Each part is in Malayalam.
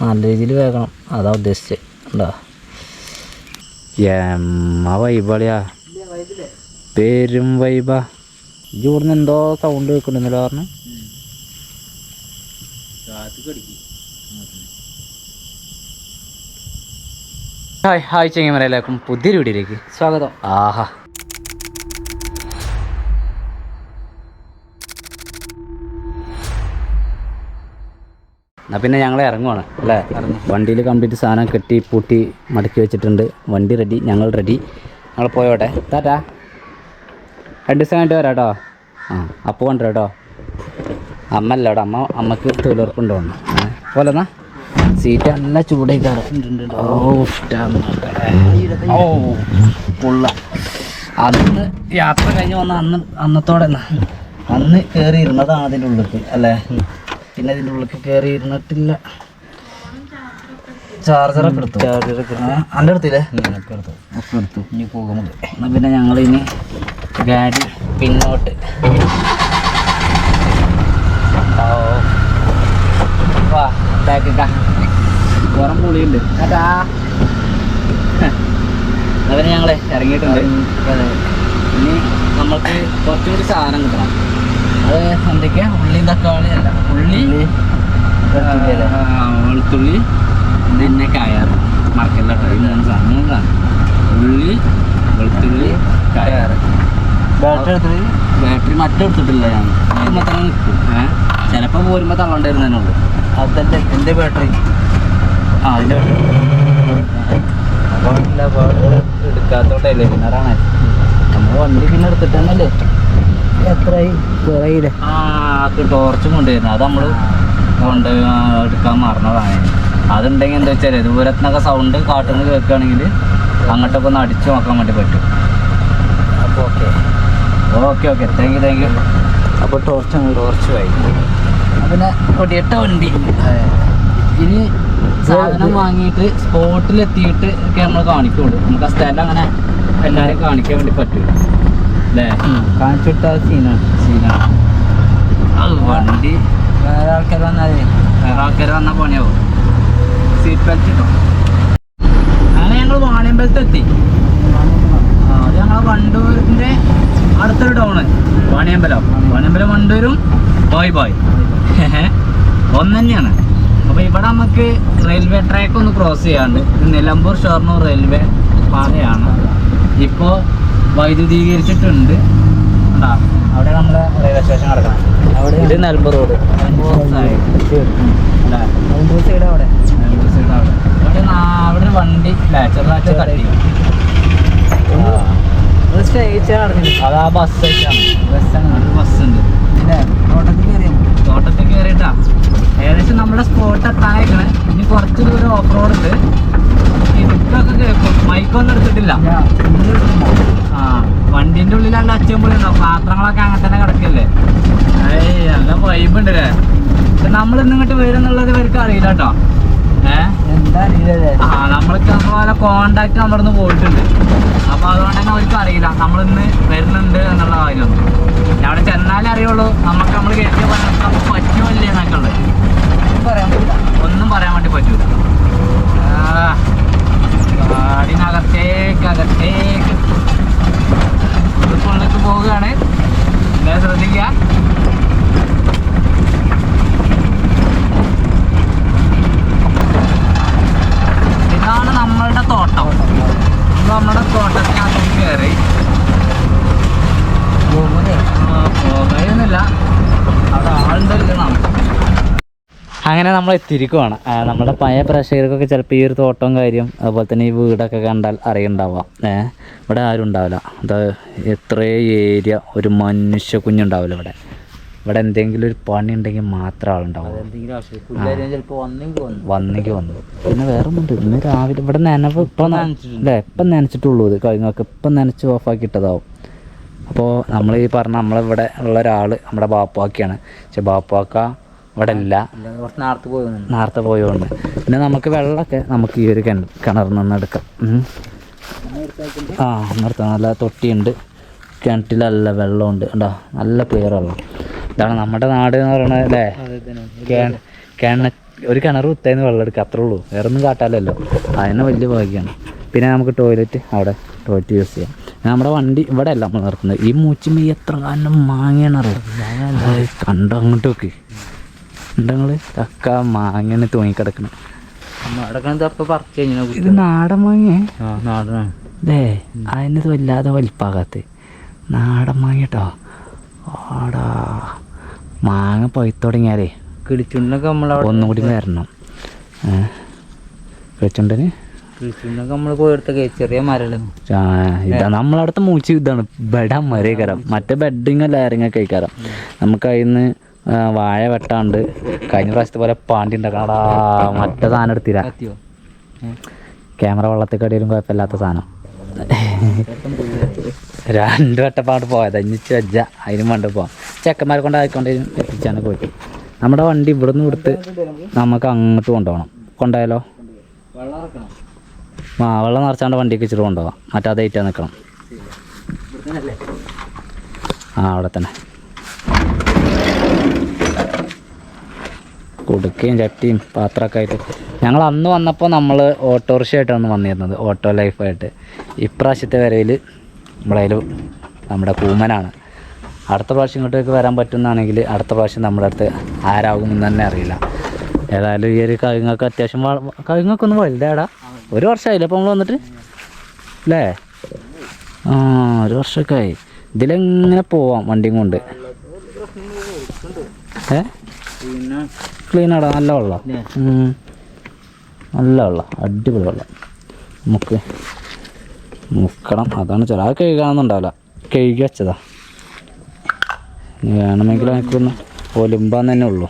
നല്ല രീതിയിൽ വേഗണം, അതാ ഉദ്ദേശിച്ചത്. ഉണ്ടോ വൈബളിയാ, പേരും വൈബാ. ഇവിടുന്ന് എന്തോ സൗണ്ട് കേൾക്കണ്ടെന്നല്ലോ പറഞ്ഞു. ഹായ് ചെങ്ങമരയിലേക്കും പുതിയൊരു വീഡിയോയിലേക്ക് സ്വാഗതം. ആഹാ, എന്നാൽ പിന്നെ ഞങ്ങൾ ഇറങ്ങുവാണ് അല്ലേ. വണ്ടിയിൽ കംപ്ലീറ്റ് സാധനം കെട്ടി പൂട്ടി മടക്കി വെച്ചിട്ടുണ്ട്. വണ്ടി റെഡി, ഞങ്ങൾ റെഡി. ഞങ്ങൾ പോയോട്ടെ. താറ്റാ, 2 ദിവസം കഴിഞ്ഞിട്ട് വരാം കേട്ടോ. അപ്പോൾ കൊണ്ട് കേട്ടോ. അമ്മ അല്ല കേട്ടോ, അമ്മക്ക് തൊഴിലുറപ്പുണ്ടോ പോലെ എന്നാ. സീറ്റ് നല്ല ചൂടായിക്കാറ്. അന്ന് യാത്ര കഴിഞ്ഞ് വന്ന അന്നത്തോടെ അന്ന് കയറി ഇരുന്നതാണ് അതിൻ്റെ ഉള്ളിലേക്ക് അല്ലേ. പിന്നെ ഇതിൻ്റെ ഉള്ളിലേക്ക് കയറി ഇരുന്നിട്ടില്ല. ചാർജറൊക്കെ എടുത്തു. എൻ്റെ അടുത്തില്ലേ? ഒക്കെ എടുത്തു. ഇനി പോകുമ്പോൾ എന്നാൽ പിന്നെ ഞങ്ങളിനി ഗാഡി പിന്നോട്ട്. വാ ബാക്കിക്കാ, പുറം പൊളിയുണ്ട് കേട്ടാ. അതുപോലെ ഞങ്ങൾ ഇറങ്ങിയിട്ടുണ്ട്. ഇനി നമ്മൾക്ക് കുറച്ചുകൂടി സാധനം കിട്ടണം. അത് എന്തൊക്കെയാ? ഉള്ളി തക്കാളി അല്ല, ഉള്ളി വെളുത്തുള്ളി പിന്നെ കയർ മറക്കല്ല കേട്ടോ. ഈ 3 സാധനം. ഉള്ളി, വെളുത്തുള്ളി, കയർ. ബാറ്ററി മറ്റെടുത്തിട്ടില്ല ഞാൻ. മാത്രമേ നിൽക്കും. ചിലപ്പോൾ പോരുമ്പോൾ തള്ളണ്ടായിരുന്നതിനുള്ളൂ. അതല്ലേ എൻ്റെ ബാറ്ററി. അതിൻ്റെ എടുക്കാത്തോട്ടല്ലേ പിന്നറാണ്. നമ്മൾ വണ്ടി പിന്നെ എടുത്തിട്ടല്ലേ. എത്രയായി? കുറയില്ലേ? ടോർച്ചും കൊണ്ടുവരുന്നത് അത് നമ്മൾ എടുക്കാൻ മറന്നതാണ്. അതുണ്ടെങ്കിൽ എന്താ വെച്ചാൽ ദൂരത്തിനൊക്കെ സൗണ്ട് കാട്ടുന്ന കേൾക്കുകയാണെങ്കിൽ അങ്ങോട്ടൊക്കെ ഒന്ന് അടിച്ചു നോക്കാൻ വേണ്ടി പറ്റും. അപ്പോൾ ഓക്കെ താങ്ക് യു. അപ്പോൾ ടോർച്ച് ആയി. പിന്നെ കൊടിയട്ട വണ്ടി. ഇനി സാധനം വാങ്ങിയിട്ട് സ്പോട്ടിലെത്തിയിട്ട് ഒക്കെ നമ്മൾ കാണിക്കുള്ളൂ. നമുക്ക് ആ സ്ഥലം അങ്ങനെ എല്ലാവരും കാണിക്കാൻ വേണ്ടി പറ്റില്ല അല്ലേ. കാണിച്ചിട്ട സീനാണ് അത്. വണ്ടി വേറെ ആൾക്കാർ വന്നാൽ പണിയാവും. സീറ്റ് ബെൽറ്റ് ഇട്ടോ. അങ്ങനെ ഞങ്ങൾ വാണിയമ്പലത്ത് എത്തി. അത് ഞങ്ങളെ വണ്ടൂരിൻ്റെ അടുത്തൊരു ടൗണ് വാണിയമ്പലം. വണ്ടൂരും ബായ് ഒന്ന് തന്നെയാണ്. അപ്പോൾ ഇവിടെ നമുക്ക് റെയിൽവേ ട്രാക്ക് ഒന്ന് ക്രോസ് ചെയ്യാണ്ട്. നിലമ്പൂർ ഷൊർണൂർ റെയിൽവേ പാതയാണ്. ഇപ്പോൾ വൈദ്യുതീകരിച്ചിട്ടുണ്ട്. അവിടെ നമ്മളെ റെയിൽവേ സ്റ്റേഷൻ കിടക്കണം. അവിടെ ഇത് നിലമ്പൂർ റോഡ്. നിലമ്പൂർ സൈഡ് അവിടെ അവിടെ വണ്ടി ചെറുതായിട്ട് തട്ടി. അതാ ബസ്സുണ്ട്. തോട്ടത്തിൽ കയറിയിട്ടാ ഏകദേശം നമ്മുടെ സ്പോട്ട് എത്താനായിക്കണേ. ഇനി കുറച്ച് ദൂരം ഓഫ് റോഡ് ഉണ്ട്. ഇതൊക്കെ കേൾക്കും. മൈക്കൊന്നും എടുത്തിട്ടില്ല. വണ്ടീൻ്റെ ഉള്ളിലുള്ള അച്ചമ്പൊളി ഉണ്ടാവും. പാത്രങ്ങളൊക്കെ അങ്ങനെ തന്നെ കിടക്കല്ലേ. നല്ല വൈബ് ഉണ്ട് അല്ലേ. പക്ഷെ നമ്മൾ ഇന്നിങ്ങോട്ട് വരും എന്നുള്ളത് ഇവർക്ക് അറിയില്ല കേട്ടോ. എന്താ അറിയില്ലേ? നമ്മൾക്ക് നമ്മളെ കോണ്ടാക്ട് നമ്മുടെ നിന്ന് പോയിട്ടുണ്ട്. അപ്പോൾ അതുകൊണ്ട് തന്നെ അവർക്ക് അറിയില്ല നമ്മളിന്ന് വരുന്നുണ്ട് എന്നുള്ള കാര്യമൊന്നും. അവിടെ ചെന്നാലേ അറിയുള്ളൂ നമുക്ക്. നമ്മൾ കയറ്റിയ പറഞ്ഞിട്ട് നമുക്ക് പറ്റുമോ ഇല്ലേ എന്നൊക്കെ ഉള്ളത് ഒന്നും പറയാൻ വേണ്ടി പറ്റൂല. കാടിനകത്തേക്ക് ഉള്ളിലേക്ക് പോവുകയാണ്. എല്ലാവരും ശ്രദ്ധിക്കുക. ഇതാണ് നമ്മളുടെ തോട്ടം. നമ്മുടെ തോട്ടത്തിനകത്ത് കയറി പോകുകയൊന്നുമില്ല. അവിടെ ആളുണ്ടല്ലോ. അങ്ങനെ നമ്മൾ എത്തിയിരിക്കുവാണ്. നമ്മുടെ പഴയ പ്രേക്ഷകർക്കൊക്കെ ചിലപ്പോൾ ഈ ഒരു തോട്ടവും കാര്യം അതുപോലെ തന്നെ ഈ വീടൊക്കെ കണ്ടാൽ അറിയുണ്ടാവാം. ഇവിടെ ആരും ഉണ്ടാവില്ല. അത് എത്രയോ ഏരിയ ഒരു മനുഷ്യ കുഞ്ഞുണ്ടാവില്ല ഇവിടെ. ഇവിടെ എന്തെങ്കിലും ഒരു പണി ഉണ്ടെങ്കിൽ മാത്രം ആളുണ്ടാവും. വന്നെങ്കിൽ വന്നു. പിന്നെ വേറെ ഒന്നുണ്ട്. ഇന്ന് രാവിലെ ഇവിടെ നനവ് ഇപ്പം നനച്ചിട്ടുള്ളൂ. ഇത് കഴിഞ്ഞൊക്കെ ഇപ്പം നനച്ച് ഓഫാക്കിയിട്ടതാവും. അപ്പോൾ നമ്മൾ ഈ പറഞ്ഞ നമ്മളിവിടെ ഉള്ള ഒരാൾ നമ്മുടെ ബാപ്പാക്കിയാണ്. പക്ഷെ ബാപ്പാക്ക ഇവിടെ ഇല്ല, നേരത്തെ പോയതുകൊണ്ട്. പിന്നെ നമുക്ക് വെള്ളമൊക്കെ നമുക്ക് ഈ ഒരു കിണറിൽ നിന്ന് എടുക്കാം. നിർത്താം. നല്ല തൊട്ടിയുണ്ട്, കിണറ്റിൽ നല്ല വെള്ളമുണ്ട്. ഉണ്ടോ, നല്ല ക്ലിയർ വെള്ളം. ഇതാണ് നമ്മുടെ നാട് എന്ന് പറയുന്നത് അല്ലേ. ഒരു കിണർ കുത്തായിരുന്നു വെള്ളം എടുക്കുക, അത്രേ ഉള്ളൂ. വേറെ ഒന്നും കാട്ടാലല്ലോ, അതിന് വലിയ ഭാഗ്യമാണ്. പിന്നെ നമുക്ക് ടോയ്ലറ്റ് അവിടെ ടോയ്ലറ്റ് യൂസ് ചെയ്യാം. നമ്മുടെ വണ്ടി ഇവിടെ അല്ല നമ്മൾ നിർത്തുന്നത്. ഈ മൂച്ചിമ്മ എത്ര കാലം മാങ്ങയാണ് അറിയാം. കണ്ടോ അങ്ങോട്ട് നോക്ക്, ഉണ്ടങ്ങൾ ചക്ക മാങ്ങനെ തൂങ്ങിക്കിടക്കണം. ഇത് നാടൻ മാങ്ങ, നാടനാണ്. അല്ലേ? അതിനത് വല്ലാതെ വലിപ്പാകാത്ത നാടൻ മാങ്ങ കേട്ടോ. ആടാ മാങ്ങ പഴുത്ത് തുടങ്ങിയാലേ കിളിച്ചുണ്ടൊക്കെ ഒന്നും കൂടി വരണം. കിളിച്ചുണ്ടന് കിളിച്ചുണ്ടൊക്കെ നമ്മൾ പോയെടുത്തൊക്കെ ചെറിയ മരല്ലേ. ഇതാ നമ്മളടുത്ത മൂച്ചി ഇതാണ് ബെഡാ മരേ കയറാം. മറ്റേ ബെഡിങ് ലെയറിങ്ങൊക്കെ കഴിക്കാറാം. നമുക്ക് അതിൽ നിന്ന് വാഴ വെട്ടാണ്ട് കഴിഞ്ഞ പ്രാവശ്യത്തെ പോലെ പാണ്ടി ഉണ്ടാക്കണടാ. മറ്റേ സാധനം എടുത്തില്ല, ക്യാമറ വെള്ളത്തിൽ കടിയിലും കുഴപ്പമില്ലാത്ത സാധനം. 2 വട്ടപ്പാട് പോയത് അഞ്ഞിച്ച് വെച്ച അതിനും വേണ്ട പോവാം. ചെക്കന്മാരെ കൊണ്ട് ആയിക്കൊണ്ട് എത്തിച്ചാണ് പോയിട്ട്. നമ്മുടെ വണ്ടി ഇവിടെ നിന്ന് കൊടുത്ത് നമുക്ക് അങ്ങോട്ട് കൊണ്ടുപോകണം. കൊണ്ടുപോയാലോ? വെള്ളം നിറച്ചാണ്ട് വണ്ടിക്ക് ഇച്ചിരി കൊണ്ടുപോകാം. മറ്റേ ഏറ്റാ നിൽക്കണം. അവിടെ തന്നെ കുടുക്കയും ചട്ടിയും പാത്രമൊക്കെ ആയിട്ട്. ഞങ്ങൾ അന്ന് വന്നപ്പോൾ നമ്മൾ ഓട്ടോറിക്ഷ ആയിട്ടാണ് വന്നിരുന്നത്, ഓട്ടോ ലൈഫായിട്ട്. ഇപ്രാവശ്യത്തെ വരയിൽ നമ്മളതിൽ നമ്മുടെ കൂമനാണ്. അടുത്ത പ്രാവശ്യം ഇങ്ങോട്ടേക്ക് വരാൻ പറ്റുന്നതാണെങ്കിൽ അടുത്ത പ്രാവശ്യം നമ്മുടെ അടുത്ത് ആരാകുമെന്ന് തന്നെ അറിയില്ല. ഏതായാലും ഈ ഒരു കഴുങ്ങൊക്കെ അത്യാവശ്യം കഴുങ്ങൊക്കെ ഒന്ന് വലുതാടാ. 1 വർഷമായില്ലേ അപ്പോൾ നമ്മൾ വന്നിട്ട് അല്ലേ? 1 വർഷമൊക്കെ ആയി. ഇതിലെങ്ങനെ പോവാം വണ്ടിയും കൊണ്ട്. ക്ലീനാടാ, നല്ല വെള്ളം, നല്ല വെള്ളം, അടിപൊളി വെള്ളം. നമുക്ക് മുക്കണം, അതാണ് ചില അത് കഴുകാനൊന്നുണ്ടാവില്ല, കഴുകി വെച്ചതാ. വേണമെങ്കിൽ എനിക്കൊന്ന് ഒലുമ്പാന്ന് തന്നെ ഉള്ളൂ.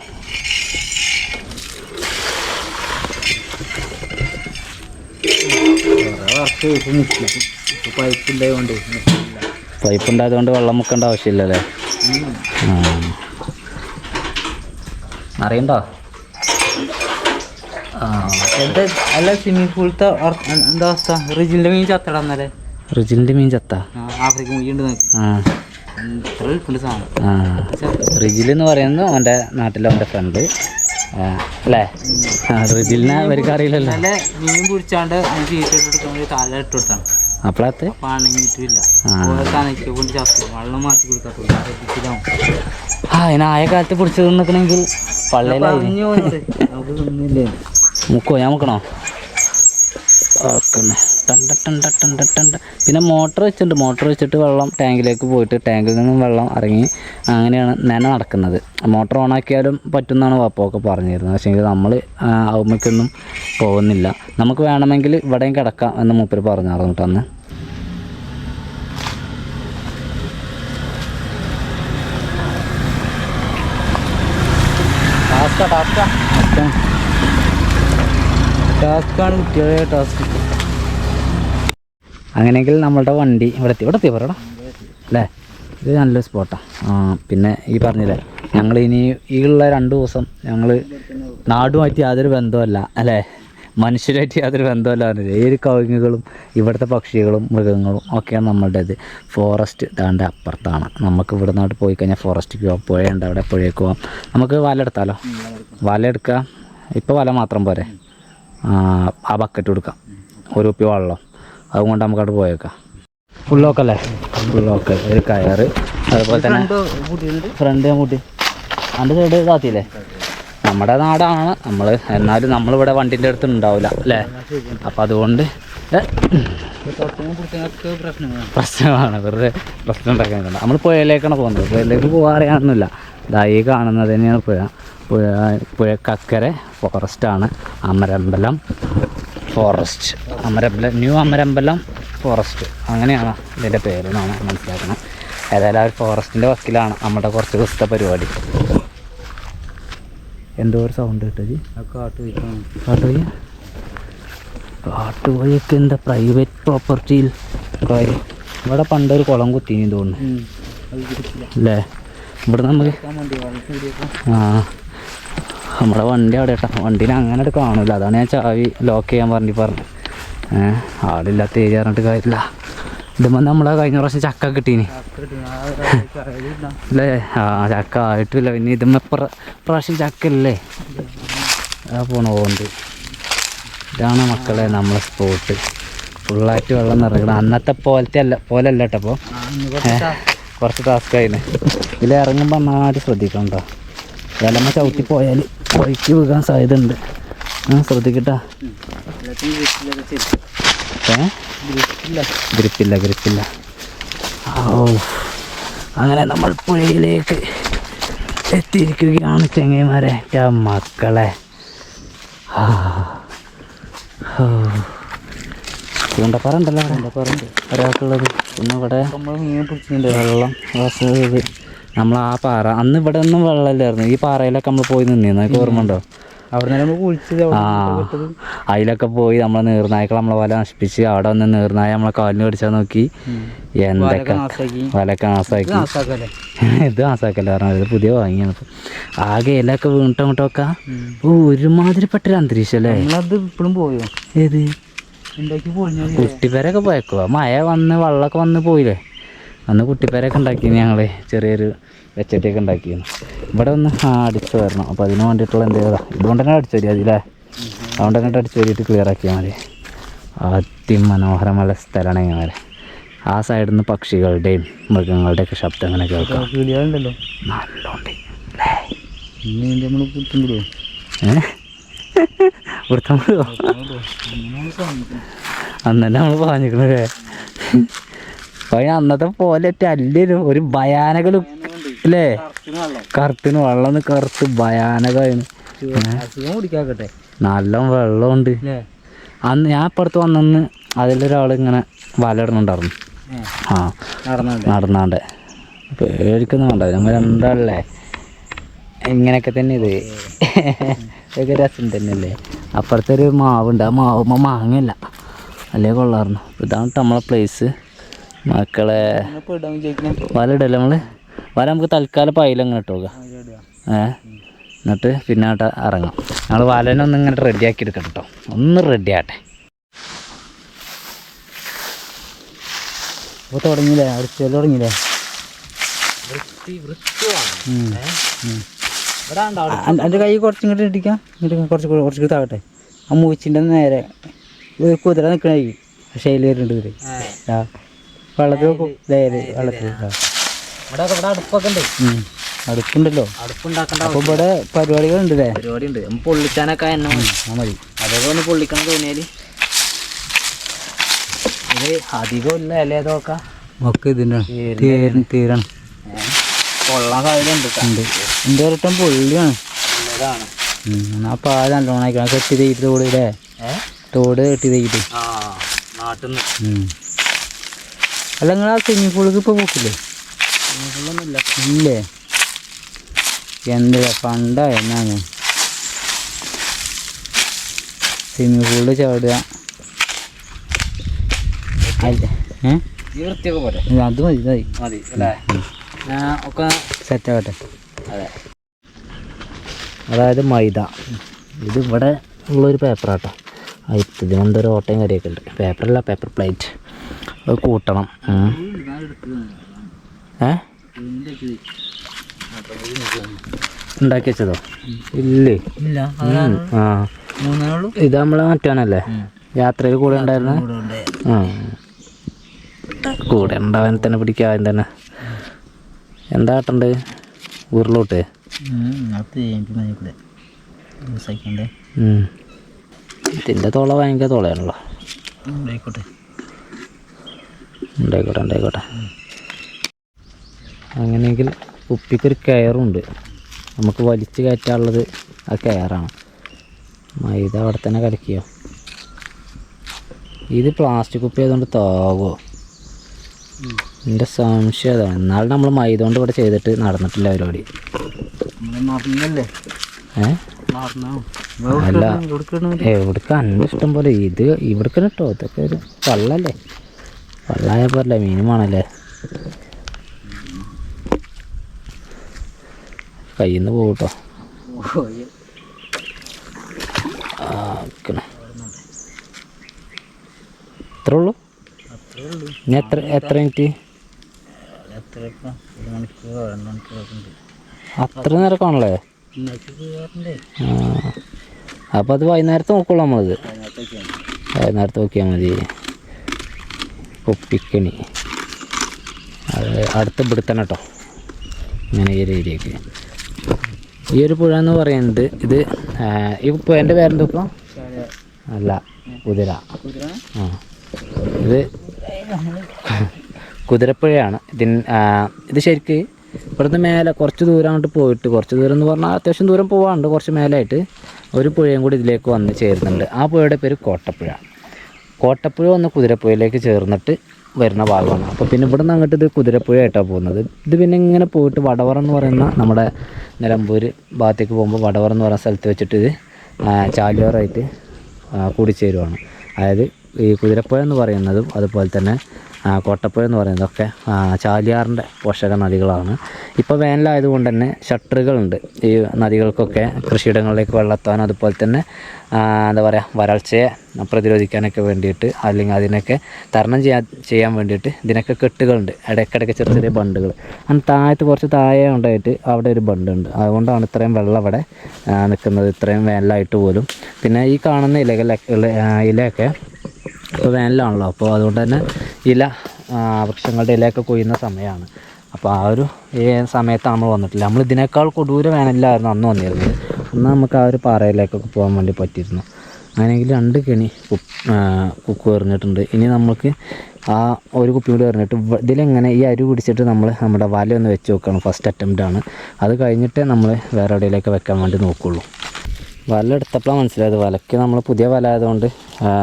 പൈപ്പ് ഉണ്ടായതുകൊണ്ട് വെള്ളം മുക്കേണ്ട ആവശ്യമില്ലല്ലേ? അറിയണ്ടോ? അല്ല സ്വിമ്മിംഗ് പൂളത്തെ എന്താ അവസ്ഥ? റിജിലിന്റെ മീൻ ചത്തടന്നല്ലേ? റിജിലിന്റെ മീൻ ചത്താ? ആഫ്രിക്ക മീൻ റിജിൽ എന്ന് പറയുന്നത് അവൻ്റെ നാട്ടിലെ അവൻ്റെ ഫ്രണ്ട് അല്ലേ? റിജിലിനെ അവർക്ക് അറിയില്ലല്ലോ. മീൻ പിടിച്ചാണ്ട് താഴെ ഇട്ട് കൊടുത്താണ്. അപ്പോഴത്തെ പണങ്ങിട്ടില്ല, കൊണ്ട് ചത്തു. വെള്ളം മാറ്റി കൊടുക്കാത്ത അതിനായ കാലത്ത് പിടിച്ചു നിൽക്കണമെങ്കിൽ പള്ളിയിലായി മുക്കോ. ഞാൻ മുക്കണോ? ഓക്കെ. പിന്നെ മോട്ടർ വെച്ചിട്ടുണ്ട്. മോട്ടർ വെച്ചിട്ട് വെള്ളം ടാങ്കിലേക്ക് പോയിട്ട് ടാങ്കിൽ നിന്നും വെള്ളം ഇറങ്ങി അങ്ങനെയാണ് നടക്കുന്നത്. മോട്ടർ ഓണാക്കിയാലും പറ്റുമെന്നാണ് വാപ്പൊക്കെ പറഞ്ഞിരുന്നത്. പക്ഷേ നമ്മൾ അവമ്മയ്ക്കൊന്നും പോകുന്നില്ല. നമുക്ക് വേണമെങ്കിൽ ഇവിടെയും കിടക്കാം എന്ന് മൂപ്പര് പറഞ്ഞായിരുന്നു കേട്ടോ അന്ന്. ടാസ്ക്കാണ് കുട്ടികളെ ടാസ്ക്. അങ്ങനെയെങ്കിൽ നമ്മളുടെ വണ്ടി ഇവിടെ എത്തി പറയടാ അല്ലേ? ഇത് നല്ലൊരു സ്പോട്ടാണ്. പിന്നെ ഈ പറഞ്ഞില്ലേ, ഞങ്ങൾ ഇനി ഈ ഉള്ള 2 ദിവസം ഞങ്ങൾ നാടുമായിട്ട് യാതൊരു ബന്ധമല്ല അല്ലേ, മനുഷ്യരായിട്ട് യാതൊരു ബന്ധമല്ല പറഞ്ഞില്ലേ. ഈ ഒരു കവുങ്ങുകളും ഇവിടുത്തെ പക്ഷികളും മൃഗങ്ങളും ഒക്കെയാണ് നമ്മളുടേത്. ഫോറസ്റ്റ് ദാണ്ട് അപ്പുറത്താണ്. നമുക്ക് ഇവിടെ നിന്നോട്ട് പോയി കഴിഞ്ഞാൽ ഫോറസ്റ്റിക്ക് പോകാം. പുഴയുണ്ട് അവിടെ, പുഴയ്ക്ക് പോകാം. നമുക്ക് വല എടുത്താലോ? വല എടുക്കാം. ഇപ്പോൾ വല മാത്രം പോരെ, ആ ബക്കറ്റ് കൊടുക്കാം, 1 കുപ്പി വെള്ളം, അതുകൊണ്ട് നമുക്കവിടെ പോയേക്കാം. ഫുള്ളോക്കല്ലേ? ഫുള്ളോക്കെ. ഒരു കയറ്, അതുപോലെ തന്നെ ഫ്രണ്ട് കൂട്ടി അതിൻ്റെ സൈഡ് ഇതാത്തില്ലേ. നമ്മുടെ നാടാണ് നമ്മൾ, എന്നാലും നമ്മളിവിടെ വണ്ടിൻ്റെ അടുത്ത് ഉണ്ടാവില്ല അല്ലേ? അപ്പം അതുകൊണ്ട് പ്രശ്നമാണ്, വെറുതെ പ്രശ്നം ഉണ്ടാക്കാനുണ്ട്. നമ്മൾ പുഴയിലേക്കാണ് പോകുന്നത്. പുഴയിലേക്ക് പോകാറിയാണെന്നില്ല. ഇതായി കാണുന്നത് തന്നെയാണ് പുഴക്കക്കരെ ഫോറസ്റ്റാണ്. Amarambalam forest, new Amarambalam forest, അങ്ങനെയാണ് ഇതിൻ്റെ പേര് എന്നാണ് മനസ്സിലാക്കണം. ഏതായാലും ആ ഒരു ഫോറസ്റ്റിൻ്റെ വക്കിലാണ് നമ്മുടെ കുറച്ച് ദിവസത്തെ പരിപാടി. എന്തോ ഒരു സൗണ്ട് കിട്ടത്. കാട്ടുപോയൊക്കെ എന്താ പ്രൈവറ്റ് പ്രോപ്പർട്ടിയിൽ കാര്യം. ഇവിടെ പണ്ടൊരു കുളം കുത്തിനി തോന്നുന്നു അല്ലേ? ഇവിടെ നമുക്ക് നമ്മുടെ വണ്ടി അവിടെ കേട്ടോ. വണ്ടീനെ അങ്ങനെ കാണില്ല, അതാണ് ഞാൻ ചാവി ലോക്ക് ചെയ്യാൻ പറഞ്ഞു. ആളില്ലാത്ത ഏരിയ പറഞ്ഞിട്ട് കാര്യമില്ല. ഇതുമ്പോൾ നമ്മളെ കഴിഞ്ഞ പ്രാവശ്യം ചക്ക കിട്ടീനി അല്ലേ? ചക്ക ആയിട്ടില്ല. പിന്നെ ഇതുമ്മ പ്രാവശ്യം ചക്ക അല്ലേ? ആ പോണോണ്ട് ഇതാണ് മക്കളെ നമ്മളെ സ്പോട്ട്. ഫുള്ളായിട്ട് വെള്ളം നിറയണം. അന്നത്തെ പോലല്ല കേട്ടോ. അപ്പോൾ കുറച്ച് ടാസ്ക് ആയിരുന്നു. ഇതിൽ ഇറങ്ങുമ്പോൾ നന്നായിട്ട് ശ്രദ്ധിക്കണം കേട്ടോ. ഇലമ്മ ചവിട്ടി പോയാൽ വഴിക്ക് വീഴാൻ സാധ്യത ഉണ്ട്. ശ്രദ്ധിക്കട്ടാ. ഗ്രിപ്പില്ല. ഓ അങ്ങനെ നമ്മൾ പുഴയിലേക്ക് എത്തിയിരിക്കുകയാണ് ചെങ്ങൈമാരെ. മക്കളെ ചൂണ്ടപ്പാറ ഉണ്ടല്ലോ. ചൂണ്ടപ്പാറുണ്ട് ഒരാൾക്കുള്ളത്. പിന്നെ ഇവിടെ നമ്മൾ മീൻ പിടിച്ചിട്ടുണ്ട്. വെള്ളം ഇത് നമ്മൾ ആ പാറ അന്ന് ഇവിടെ ഒന്നും വെള്ളമില്ലായിരുന്നു. ഈ പാറയിലൊക്കെ നമ്മൾ പോയി നിന്നിരുന്നു. അതൊക്കെ ഓർമ്മ ഉണ്ടോ? അവിടെ നിന്ന് നമ്മൾ കുളിച്ചത്. അതിലൊക്കെ പോയി നമ്മളെ നീർനായ്ക്കൾ നമ്മളെ വല നശിപ്പിച്ച് അവിടെ വന്ന് നീർനായ നമ്മളെ കാലിന് പിടിച്ചാൽ നോക്കി എന്തൊക്കെ വലൊക്കെ നാസാക്കി. ഇത് നാസാക്കല്ല പറഞ്ഞത്. ഇത് പുതിയ വാങ്ങിയാണ്. ആകെ ഇലൊക്കെ വീണിട്ടോട്ടൊക്കെ ഒരുമാതിരിപ്പെട്ടൊരു അന്തരീക്ഷം അല്ലേ. അത് ഇപ്പോഴും പോയോ? ഏത് കുട്ടിപ്പേരൊക്കെ പോയേക്കോ. മഴ വന്ന് വെള്ളമൊക്കെ വന്ന് പോയില്ലേ. അന്ന് കുട്ടിപ്പേരൊക്കെ ഉണ്ടാക്കി ഞങ്ങൾ. ചെറിയൊരു വെച്ചട്ടിയൊക്കെ ഉണ്ടാക്കിയിരുന്നു. ഇവിടെ ഒന്ന് അടിച്ചു വരണം. അപ്പോൾ അതിന് വേണ്ടിയിട്ടുള്ള എന്തെങ്കിലും ഇതുകൊണ്ട് തന്നെ അടിച്ചു വരിക അതില്ലേ. അതുകൊണ്ട് തന്നെ അടിച്ചു വരിയിട്ട് ക്ലിയർ ആക്കിയാൽ മതി. അതിമനോഹരമായ സ്ഥലമാണ് ഇങ്ങനെ. ആ സൈഡിൽ നിന്ന് പക്ഷികളുടെയും മൃഗങ്ങളുടെയൊക്കെ ശബ്ദം അങ്ങനെ കേൾക്കാം. നല്ലോണ്ട് അന്ന് തന്നെ നമ്മൾ പറഞ്ഞിരിക്കണേ. അപ്പോൾ അന്നത്തെ പോലെ അല്ലേലും ഒരു ഭയാനക ലുക്ക് അല്ലേ. കറുത്തിന് വെള്ളം കറുത്ത് ഭയാനകമാണ്. നല്ല വെള്ളമുണ്ട്. അന്ന് ഞാൻ ഇപ്പുറത്ത് വന്നെന്ന് അതിലൊരാൾ ഇങ്ങനെ വലയിടുന്നുണ്ടായിരുന്നു. നടന്നാണ്ട് പേടിക്കൊന്നും വേണ്ട. നമ്മൾ എന്താണല്ലേ ഇങ്ങനെയൊക്കെ തന്നെ. ഇതൊക്കെ രസം തന്നെയല്ലേ. അപ്പുറത്തെ ഒരു മാവുണ്ട്. ആ മാവുമ്പോൾ മാങ്ങയില്ല. അല്ലേ കൊള്ളായിരുന്നു. ഇതാണ് നമ്മളെ പ്ലേസ് മക്കളെ. വല ഇടല്ലേ നമ്മൾ. വല നമുക്ക് തൽക്കാലം പൈലങ്ങനെ ഇട്ടോക. എന്നിട്ട് പിന്നെ ആട്ടെ ഇറങ്ങാം. ഞങ്ങൾ വലനൊന്നും ഇങ്ങനെ റെഡിയാക്കി എടുക്കട്ടെ കേട്ടോ. ഒന്ന് റെഡി ആട്ടെ. അപ്പോൾ തുടങ്ങിയില്ലേ? അടിച്ചാൽ തുടങ്ങിയില്ലേ? എൻ്റെ കൈ കുറച്ചിങ്ങോട്ട് ഇട്ടിക്കാം. ഇങ്ങോട്ട് കുറച്ച് താകട്ടെ. ആ മൂച്ചിൻ്റെ നേരെ കുതിര നിൽക്കണേ. ശൈലി വരുന്നുണ്ട് ഇതിൽ. വെള്ളത്തിൽ വെള്ളത്തിൽ അടുപ്പൊക്കെ ഉണ്ട്. അടുപ്പുണ്ടല്ലോ. അടുപ്പുണ്ടാക്കണ്ട. അപ്പോൾ ഇവിടെ പരിപാടികളുണ്ട് അല്ലേ? പരിപാടിയുണ്ട്. പൊള്ളിച്ചാനൊക്കെ എന്നെ മതി. അതൊക്കെ ഒന്ന് പൊള്ളിക്കണം തോന്നിയാൽ. ഇത് അധികം ഇല്ല അല്ലേ? അതൊക്കെ ഒക്കെ ഇതിൻ്റെ തീരണം. കൊള്ളാൻ സാധ്യതയുണ്ട്. എൻ്റെ ഒരിട്ടം പൊള്ളിയാണ്. ആ പാല് നല്ലോണം ആയിക്കണം. കെട്ടി തേക്കിട്ട് തോട് ഇല്ലേ. തോട് കെട്ടി തേക്കിട്ട് നാട്ടിൽ നിന്ന്. അല്ല നിങ്ങൾ ആ സ്വിമ്മിംഗ് പൂളിലേക്ക് ഇപ്പോൾ പോക്കില്ലേ? സ്വിമ്മിംഗ് പൂളൊന്നുമില്ല. ഇല്ലേ? എന്താ പണ്ടാ എന്നാണ് സ്വിമ്മിംഗ് പൂളിൽ ചാടുക. അത് മതി അല്ലേ. ഒക്കെ സെറ്റാകട്ടെ. അതെ. അതായത് മൈദ ഇത് ഇവിടെ ഉള്ളൊരു പേപ്പറാട്ടോ. ഇതിനെന്തൊരു ഓട്ടയും കാര്യമൊക്കെ ഉണ്ട്. പേപ്പറല്ല, പേപ്പർ പ്ലേറ്റ്. അത് കൂട്ടണം. ഉണ്ടാക്കി വെച്ചതോ? ഇല്ലേ. ഇത് നമ്മളെ മറ്റാണല്ലേ യാത്രയിൽ കൂടെ ഉണ്ടായിരുന്ന. കൂടെ ഉണ്ടാവാൻ തന്നെ പിടിക്കാതെ തന്നെ. എന്താ ആട്ടണ്ട്? ഉരുളോട്ട് ഇതിൻ്റെ തോള ഭയങ്കര തോളയാണല്ലോ. ഉണ്ടായിക്കോട്ടെ. അങ്ങനെയെങ്കിൽ കുപ്പിക്കൊരു കയറുണ്ട്. നമുക്ക് വലിച്ചു കയറ്റാനുള്ളത് ആ കയറാണ്. മൈദ അവിടെ തന്നെ കലക്കിയോ? ഇത് പ്ലാസ്റ്റിക് കുപ്പി ആയതുകൊണ്ട് താവോ? എൻ്റെ സംശയം അതാണ്. എന്നാലും നമ്മൾ മൈദ കൊണ്ട് ഇവിടെ ചെയ്തിട്ട് നടന്നിട്ടില്ല പരിപാടി. അല്ല എവിടേക്ക് എൻ്റെ ഇഷ്ടം പോലെ. ഇത് ഇവിടേക്ക് കേട്ടോ. ഇതൊക്കെ ഒരു വള്ളല്ലേ. വള്ളായ പോലെ മീനുമാണല്ലേ. കയ്യിൽ നിന്ന് പോകട്ടോ. അത്രേ ഉള്ളൂ. ഇനി എത്ര മിനിറ്റ്? അത്ര നേരം കാണല്ലേ? അപ്പോൾ അത് വൈകുന്നേരത്ത് നോക്കുള്ളൂ നമ്മളിത്. വൈകുന്നേരത്ത് നോക്കിയാൽ മതി. കുപ്പിക്കണി അത് അടുത്ത പിടുത്തണം കേട്ടോ. ഇങ്ങനെ ഈ ഒരു ഏരിയക്ക് ഈ ഒരു പുഴ എന്ന് പറയുന്നത് ഇത് ഈ പുഴൻ്റെ പേരെന്തൊക്കെ അല്ല കുതിര. ആ ഇത് കുതിരപ്പുഴയാണ്. ഇത് ശരിക്ക് ഇവിടുന്ന് മേലെ കുറച്ച് ദൂരം അങ്ങോട്ട് പോയിട്ട്, കുറച്ച് ദൂരം എന്ന് പറഞ്ഞാൽ അത്യാവശ്യം ദൂരം പോകാറുണ്ട്, കുറച്ച് മേലായിട്ട് ഒരു പുഴയും കൂടി ഇതിലേക്ക് വന്ന് ചേരുന്നുണ്ട്. ആ പുഴയുടെ പേര് കോട്ടപ്പുഴ. കോട്ടപ്പുഴ വന്ന് കുതിരപ്പുഴയിലേക്ക് ചേർന്നിട്ട് വരുന്ന ഭാഗമാണ്. അപ്പോൾ പിന്നെ ഇവിടെ നിന്ന് അങ്ങോട്ട് ഇത് കുതിരപ്പുഴയായിട്ടാണ് പോകുന്നത്. ഇത് പിന്നെ ഇങ്ങനെ പോയിട്ട് വടവറ എന്ന് പറയുന്ന നമ്മുടെ നിലമ്പൂർ ഭാഗത്തേക്ക് പോകുമ്പോൾ വടവറ എന്ന് പറയുന്ന സ്ഥലത്ത് വെച്ചിട്ട് ഇത് ചാലിയാറായിട്ട് കൂടിച്ചേരുവാണ്. അതായത് ഈ കുതിരപ്പുഴ എന്ന് പറയുന്നതും അതുപോലെ തന്നെ കോട്ടപ്പുഴ എന്ന് പറയുന്നതൊക്കെ ചാലിയാറിൻ്റെ പോഷക നദികളാണ്. ഇപ്പോൾ വേനലായതുകൊണ്ട് തന്നെ ഷട്ടറുകളുണ്ട് ഈ നദികൾക്കൊക്കെ, കൃഷിയിടങ്ങളിലേക്ക് വെള്ളെത്താനും അതുപോലെ തന്നെ എന്താ പറയുക വരൾച്ചയെ പ്രതിരോധിക്കാനൊക്കെ വേണ്ടിയിട്ട്, അല്ലെങ്കിൽ അതിനൊക്കെ തരണം ചെയ്യാൻ വേണ്ടിയിട്ട് ഇതിനൊക്കെ കെട്ടുകളുണ്ട്. ഇടയ്ക്കിടയ്ക്ക് ചെറിയ ചെറിയ ബണ്ടുകൾ. അങ്ങനെ താഴത്ത് കുറച്ച് താഴെ ഉണ്ടായിട്ട് അവിടെ ഒരു ബണ്ടുണ്ട്. അതുകൊണ്ടാണ് ഇത്രയും വെള്ളം അവിടെ നിൽക്കുന്നത്, ഇത്രയും വേനലായിട്ട് പോലും. പിന്നെ ഈ കാണുന്ന ഇലയൊക്കെ ഇപ്പോൾ വേനലാണല്ലോ, അപ്പോൾ അതുകൊണ്ട് തന്നെ വൃക്ഷങ്ങളുടെ ഇലയൊക്കെ കൊയ്യുന്ന സമയമാണ്. അപ്പോൾ ആ ഒരു സമയത്താണ് നമ്മൾ വന്നിട്ടില്ല. നമ്മൾ ഇതിനേക്കാൾ കൊടൂര വേനലിലായിരുന്നു അന്ന് വന്നിരുന്നത്. അന്ന് നമുക്ക് ആ ഒരു പാറയിലേക്കൊക്കെ പോകാൻ വേണ്ടി പറ്റിയിരുന്നു. അങ്ങനെയെങ്കിൽ 2 കെണി കുക്ക് എറിഞ്ഞിട്ടുണ്ട്. ഇനി നമുക്ക് ആ ഒരു കുപ്പി കൂടി എറിഞ്ഞിട്ട് ഇതിലെങ്ങനെ ഈ അരി പിടിച്ചിട്ട് നമ്മൾ നമ്മുടെ വലയൊന്ന് വെച്ച് നോക്കണം. ഫസ്റ്റ് അറ്റംപ്റ്റാണ്. അത് കഴിഞ്ഞിട്ടേ നമ്മൾ വേറെ എവിടെയിലേക്ക് വെക്കാൻ വേണ്ടി നോക്കുള്ളൂ. വല എടുത്തപ്പോഴാണ് മനസ്സിലായത്, വലയ്ക്ക് നമ്മൾ പുതിയ വല ആയതുകൊണ്ട്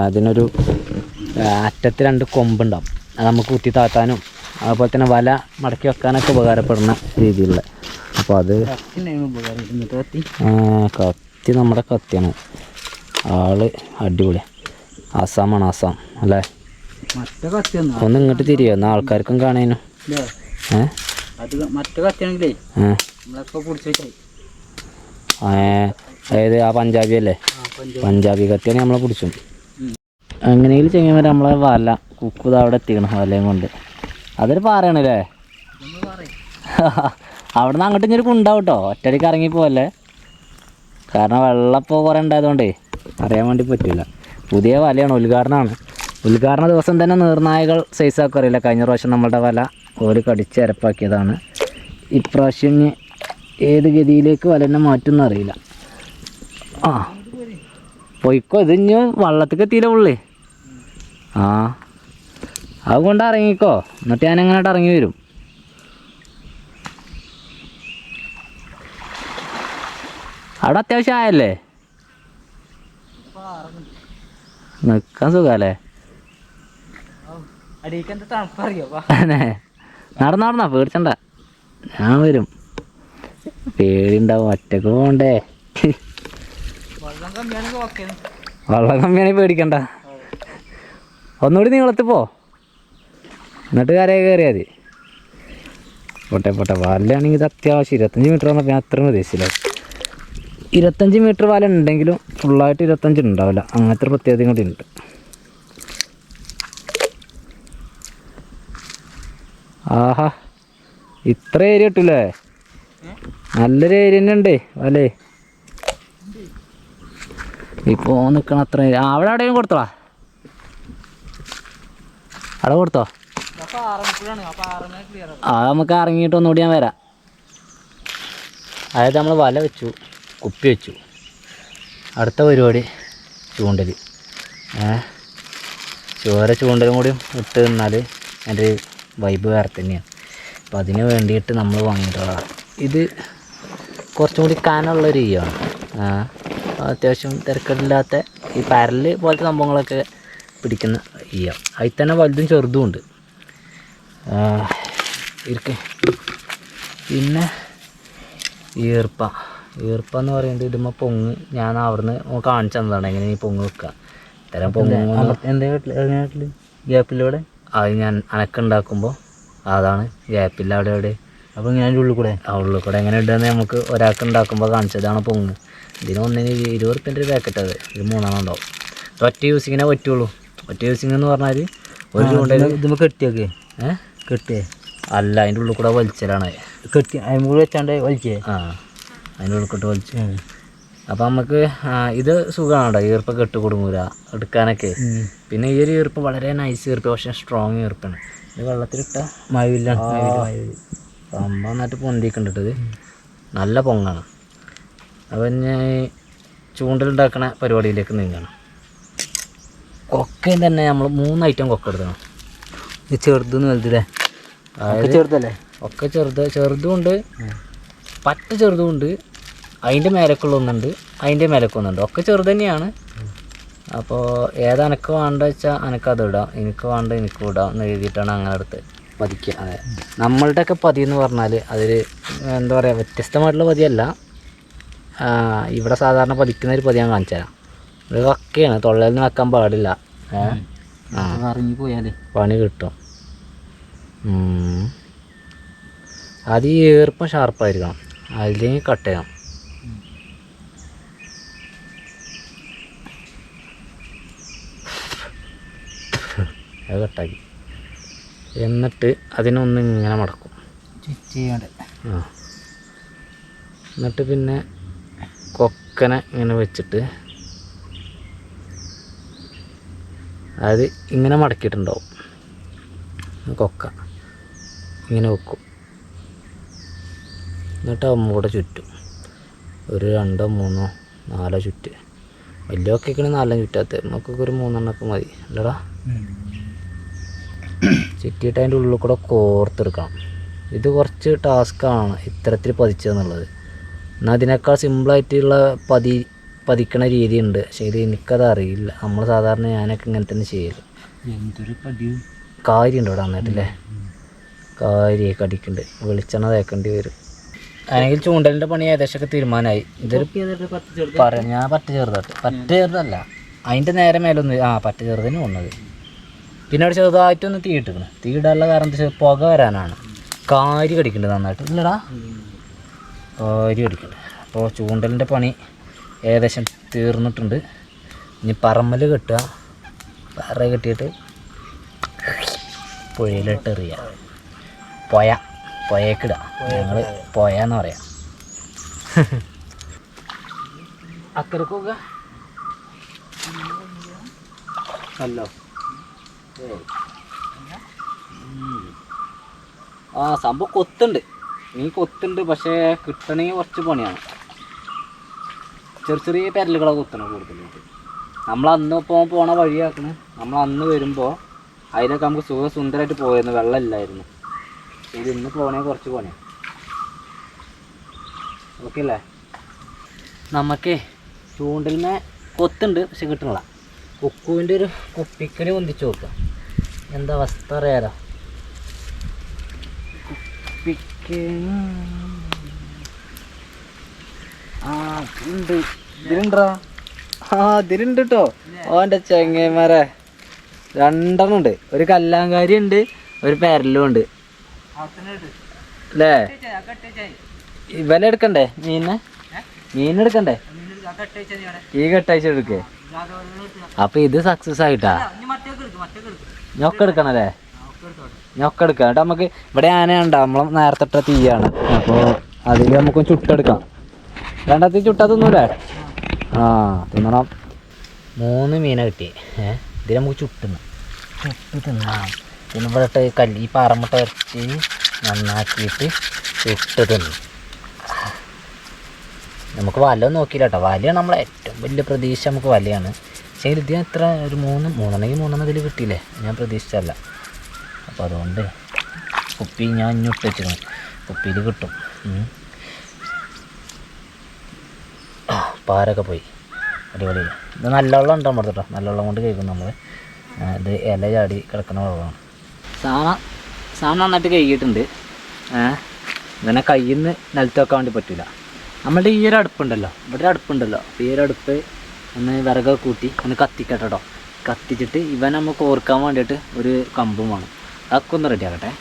അതിനൊരു അറ്റത്ത് 2 കൊമ്പുണ്ടാവും. അത് നമുക്ക് കുത്തി താത്താനും അതുപോലെ തന്നെ വല മടക്കി വെക്കാനൊക്കെ ഉപകാരപ്പെടുന്ന രീതിയിലുള്ള. അപ്പോൾ അത് കത്തി നമ്മുടെ കത്തിയാണ്. ആള് അടിപൊളിയാണ്. ആസാമാണ്, ആസാം അല്ലേ? ഒന്ന് ഇങ്ങോട്ട് തിരിയോ, എന്നാൽ ആൾക്കാർക്കും കാണാനും. അതായത് ആ പഞ്ചാബി അല്ലേ, പഞ്ചാബി കത്തിയാണ് നമ്മളെ പിടിച്ചു. അങ്ങനെയെങ്കിലും ചെയ്യുമ്പോൾ നമ്മളെ വല കുക്കുത അവിടെ എത്തിക്കണം വലയും കൊണ്ട്. അതൊരു പാറയാണല്ലേ. അവിടെ നിന്ന് അങ്ങോട്ട് ഇങ്ങോട്ട് ഉണ്ടാവും കേട്ടോ, ഒറ്റയ്ക്ക് ഇറങ്ങിപ്പോവല്ലേ. കാരണം വെള്ളം ഇപ്പോൾ കുറേ ഉണ്ടായതുകൊണ്ടേ അറിയാൻ വേണ്ടി പറ്റില്ല. പുതിയ വലയാണ്, ഉദ്ഘാടന ദിവസം തന്നെ നീർനായകൾ സൈസാക്കും അറിയില്ല. കഴിഞ്ഞ പ്രാവശ്യം നമ്മളുടെ വല ഓര് കടിച്ച് അരപ്പാക്കിയതാണ്. ഇപ്രാവശ്യം ഏത് ഗതിയിലേക്ക് വലനെ മാറ്റുമെന്ന് അറിയില്ല. ആ പോയിക്കോ, ഇത് ഇനി വള്ളത്തേക്ക് എത്തിയില്ല പുള്ളി. അതുകൊണ്ട് ഇറങ്ങിക്കോ, എന്നിട്ട് ഞാൻ എങ്ങനെയായിട്ട് ഇറങ്ങി വരും. അവിടെ അത്യാവശ്യം ആയല്ലേ, നിൽക്കാൻ സുഖല്ലേ. നടന്നാ പേടിച്ചണ്ട, ഞാൻ വരും. പേടിണ്ടാവും, ഒറ്റക്ക് പോകണ്ടേ. വെള്ളം കമ്മിയാണെങ്കിൽ പേടിക്കണ്ട. ഒന്നുകൂടി നീളത്തിൽ പോ, എന്നിട്ട് കരയൊക്കെ കയറിയാൽ മതി. പോട്ടെ വലയാണെങ്കിൽ ഇത് അത്യാവശ്യം 25 മീറ്റർ പറഞ്ഞാൽ ഞാൻ അത്രയും പ്രതീക്ഷിച്ചില്ല. 25 മീറ്റർ വല ഉണ്ടെങ്കിലും ഫുള്ളായിട്ട് 25 ഉണ്ടാവില്ല. അങ്ങനത്തെ പ്രത്യേകത കൂടി ഉണ്ട്. ആഹാ, ഇത്ര ഏരിയ കിട്ടില്ലേ? നല്ലൊരു ഏരിയ തന്നെ ഉണ്ട് വലേ. ഇപ്പോൾ നിൽക്കണം അത്ര. അവിടെ എവിടെയും കൊടുത്തോളാ, അവിടെ കൊടുത്തോ. നമുക്ക് ഇറങ്ങിയിട്ട് ഒന്നുകൂടി ഞാൻ വരാം. അതായത് നമ്മൾ വല വെച്ചു, കുപ്പി വെച്ചു, അടുത്ത പരിപാടി ചൂണ്ടൽ. ചൂണ്ടലും കൂടി ഇട്ട് നിന്നാൽ എൻ്റെ വൈബ് വേറെ തന്നെയാണ്. അപ്പോൾ അതിന് വേണ്ടിയിട്ട് നമ്മൾ വാങ്ങിയിട്ടുള്ളതാണ്. ഇത് കുറച്ചും കൂടി കാനുള്ളൊരു ഈയാണ്. അത്യാവശ്യം തിരക്കില്ലാത്ത ഈ പരല് പോലത്തെ സംഭവങ്ങളൊക്കെ പിടിക്കുന്ന ഈയ. അതിൽ തന്നെ വലുതും ചെറുതും ഉണ്ട്. പിന്നെ ഈർപ്പ എന്ന് പറയുന്നത് ഇടുമ്പോൾ പൊങ്ങ് ഞാൻ അവിടുന്ന് കാണിച്ചു തന്നതാണ് എങ്ങനെ ഈ പൊങ്ങ് വെക്കുക. ഇത്തരം പൊങ്ങ് എന്താ ഗ്യാപ്പിലൂടെ അത് ഞാൻ അനക്കുണ്ടാക്കുമ്പോൾ അതാണ് ഗ്യാപ്പില്ല അവിടെ. അപ്പോൾ ഇങ്ങനെ ഉള്ളിൽ കൂടെ എങ്ങനെ ഇടുകയെന്ന് നമുക്ക് ഒരാൾക്ക് ഉണ്ടാക്കുമ്പോൾ കാണിച്ചതാണ് പൊങ്ങ്. ഇതിന് ഒന്നിന് 20 റുപ്യൻ്റെ ഒരു പാക്കറ്റ്. അത് ഇത് 3 ഉണ്ടാവും. ഒറ്റ യൂസിങ്ങിനെ പറ്റുള്ളൂ. ഒറ്റ യൂസിങ് എന്ന് പറഞ്ഞാൽ ഒരു ചൂണ്ടയിൽ ഇതുമ്പോൾ കെട്ടിയൊക്കെ കെട്ടിയേ അല്ല, അതിൻ്റെ ഉള്ളിൽ കൂടെ വലിച്ചലാണ്. കെട്ടി അതിന് വെച്ചാണ്ട് വലിച്ചേ. അതിൻ്റെ ഉള്ളിൽ കൂട്ട് വലിച്ച് അപ്പോൾ നമുക്ക് ഇത് സുഖമാണോ, ഈർപ്പൊക്കെ ഇട്ട് കൊടുങ്ങൂല എടുക്കാനൊക്കെ. പിന്നെ ഈ ഒരു ഈർപ്പ് വളരെ നൈസ് ഈർപ്പ്, പക്ഷേ സ്ട്രോങ് ഈർപ്പാണ്. ഇത് വെള്ളത്തിലിട്ട മഴവില്ലാണ്, സംഭവം നന്നായിട്ട് പൊന്തിക്കണ്ടിട്ടത് നല്ല പൊങ്ങാണ്. അപ്പം ഞാൻ ചൂണ്ടലുണ്ടാക്കണ പരിപാടിയിലേക്ക് നീങ്ങണം. കൊക്കയും തന്നെ നമ്മൾ 3 ഐറ്റം കൊക്ക എടുക്കണം. ഇത് ചെറുതെന്ന് വലുതല്ലേ? ചെറുതല്ലേ? ഒക്കെ ചെറുതുമുണ്ട്, പറ്റ ചെറുതുമുണ്ട്, അതിൻ്റെ മേലക്കുള്ള ഒന്നുണ്ട്, അതിൻ്റെ മേലക്ക് ഒന്നുണ്ട്. ഒക്കെ ചെറുത് തന്നെയാണ്. അപ്പോൾ ഏത് അനക്ക് വേണ്ട വെച്ചാൽ അനക്കത് ഇടാം, എനിക്ക് വേണ്ട എനിക്ക് ഇടാം എന്ന് എഴുതിയിട്ടാണ് അങ്ങനെ എടുത്ത് പതിക്കുക. അതെ, നമ്മളുടെയൊക്കെ പതി എന്ന് പറഞ്ഞാൽ അതിൽ എന്താ പറയുക, വ്യത്യസ്തമായിട്ടുള്ള പതിയല്ല. ഇവിടെ സാധാരണ പതിക്കുന്ന ഒരു പതി ഞാൻ കാണിച്ചു തരാം. ഇത് കക്കയാണ്, തൊള്ളയിൽ നിന്ന് വെക്കാൻ പാടില്ല. ഇറങ്ങി പോയാലേ പണി കിട്ടും. അത് ഈ ഈർപ്പം ഷാർപ്പായിരിക്കണം, അല്ലെങ്കിൽ കട്ട് ചെയ്യണം. അത് കട്ടാക്കി എന്നിട്ട് അതിനൊന്ന് ഇങ്ങനെ മടക്കും. എന്നിട്ട് പിന്നെ കൊക്കനെ ഇങ്ങനെ വെച്ചിട്ട് അത് ഇങ്ങനെ മടക്കിയിട്ടുണ്ടാവും. കൊക്ക ഇങ്ങനെ വെക്കും. എന്നിട്ട് അമ്മൂടെ ചുറ്റും ഒരു 2 3 4 ചുറ്റ്. വലിയ കൊക്കയ്ക്കാണ് 4 ചുറ്റാത്ത, നമുക്കൊക്കെ ഒരു 3 മതി അല്ലടാ. ചുറ്റിയിട്ട് അതിൻ്റെ ഉള്ളിൽ കൂടെ കോർത്തെടുക്കണം. ഇത് കുറച്ച് ടാസ്ക്കാണ് ഇത്തരത്തിൽ പതിച്ചതെന്നുള്ളത്. എന്നാൽ അതിനേക്കാൾ സിമ്പിളായിട്ടുള്ള പതിക്കണ രീതിയുണ്ട്. പക്ഷേ ഇത് എനിക്കത് അറിയില്ല. നമ്മൾ സാധാരണ ഞാനൊക്കെ ഇങ്ങനെ തന്നെ ചെയ്യല്. എന്തൊരു പതി കാര്യമുണ്ട് ഇവിടെ വന്നിട്ടില്ലേ, കാര്യമൊക്കെ അടിക്കുന്നുണ്ട്. വെളിച്ചെണ്ണ തേക്കേണ്ടി വരും. അല്ലെങ്കിൽ ചൂണ്ടലിൻ്റെ പണി ഏകദേശമൊക്കെ തീരുമാനമായി. ഇതൊരു ഞാൻ പറ്റ ചെറുതല്ല, അതിൻ്റെ നേരെ മേലൊന്ന് പറ്റ ചെറുതിന് പോകുന്നത്. പിന്നെ അവിടെ ചെറുതായിട്ടൊന്ന് തീ ഇട്ടിക്കണം. തീ ഇടാനുള്ള കാരണം എന്താ വെച്ചാൽ പുക വരാനാണ്. കാരി കടിക്കുന്നുണ്ട് നന്നായിട്ട് ഇല്ലടാ, കാരി കടിക്കുന്നുണ്ട്. അപ്പോൾ ചൂണ്ടലിൻ്റെ പണി ഏകദേശം തീർന്നിട്ടുണ്ട്. ഇനി പറമ്പൽ കെട്ടുക, പറ കെട്ടിയിട്ട് പുഴയിലിട്ട് എറിയുക. പുഴയ്ക്കിടുക, ഞങ്ങൾ പുഴ എന്ന് പറയാം. അക്കരക്കൊക്കെ അല്ലോ സംഭവം കൊത്തുണ്ട്, നീ കൊത്തുണ്ട്. പക്ഷേ കിട്ടണമെങ്കിൽ കുറച്ച് പണിയാണ്. ചെറിയ പെരലുകളെ കൊത്തണം കൂടുതലായിട്ട്. നമ്മളന്ന് പോണ വഴിയാക്കണ്. നമ്മളന്ന് വരുമ്പോൾ അതിലൊക്കെ നമുക്ക് സുന്ദരമായിട്ട് പോയിരുന്നു, വെള്ളമില്ലായിരുന്നു. ഇത് ഇന്ന് പോകണേ കുറച്ച് പണിയാണ്. ഓക്കെ അല്ലേ? നമുക്ക് ചൂണ്ടലിനെ കൊത്തുണ്ട്, പക്ഷെ കിട്ടണില്ല. കുക്കുവിൻ്റെ ഒരു കുപ്പിക്കല് പൊന്തിച്ച് നോക്കുക, എന്താ അവസ്ഥ അറിയാലോ. കുപ്പിക്ക് ഉണ്ട്, ഇതിലുണ്ടാ? ഇതിലുണ്ട് കേട്ടോ. ഓൻ്റെ ചെങ്ങന്മാരെ 2 ഉണ്ട്. ഒരു കല്ലാങ്കാരി ഉണ്ട്, ഒരു പെരലും ഉണ്ട് അല്ലേ? ഇവലെടുക്കണ്ടേ മീനെടുക്കണ്ടേ? ഈ കെട്ടയച്ച എടുക്കേ. അപ്പൊ ഇത് സക്സസ് ആയിട്ടാ. ഞൊക്കെ എടുക്കണല്ലേ? ഞൊക്കെ എടുക്കാം കേട്ടോ. നമുക്ക് ഇവിടെ ആനയുണ്ടോ, നമ്മളെ നേരത്തെ ഇട്ട തീയാണ്. അപ്പോൾ അതിൽ നമുക്ക് ചുട്ടെടുക്കാം. രണ്ടാമത്തെ ചുട്ടാ തിന്നൂലേ? തിന്നണം. 3 മീനെ കിട്ടി. ഇതിൽ നമുക്ക് ചുട്ട് തിന്നാം. പിന്നെ ഇവിടെ ഈ പാറമുട്ട വരച്ച് നന്നാക്കിയിട്ട് ചുട്ട് തിന്നും. നമുക്ക് വല നോക്കിയില്ല കേട്ടോ. വലയാണ് നമ്മളെ ഏറ്റവും വലിയ പ്രതീക്ഷ, നമുക്ക് വലയാണ്. പക്ഷേ ഇത് എത്ര ഒരു 3 ഇതിൽ കിട്ടിയില്ലേ? ഞാൻ പ്രതീക്ഷിച്ചല്ല. അപ്പോൾ അതുകൊണ്ട് കുപ്പി ഞാൻ ഇന്നിട്ട് വെച്ചിരുന്നു, കുപ്പിയിൽ കിട്ടും. പാരൊക്കെ പോയി, അടിപൊളി. ഇത് നല്ല വെള്ളം ഉണ്ടോ നമ്മുടെ കേട്ടോ, നല്ല വെള്ളം കൊണ്ട് കഴിക്കും നമ്മൾ. ഇത് ഇല ചാടി കിടക്കുന്ന വെള്ളമാണ്. സാധനം നന്നായിട്ട് കഴുകിയിട്ടുണ്ട്. ഇങ്ങനെ കയ്യിൽ നിന്ന് നിലത്ത് വെക്കാൻ വേണ്ടി പറ്റില്ല. നമ്മളുടെ ഈ ഒരു അടുപ്പുണ്ടല്ലോ, ഇവിടെ അടുപ്പുണ്ടല്ലോ, ഈ ഒരു അടുപ്പ് ഒന്ന് വിറകൊക്കെ കൂട്ടി ഒന്ന് കത്തിക്കട്ടോ. കത്തിച്ചിട്ട് ഇവൻ നമുക്ക് ഓർക്കാൻ വേണ്ടിയിട്ട് ഒരു കമ്പും വേണം. അതൊക്കെ ഒന്ന് റെഡി ആക്കട്ടെ.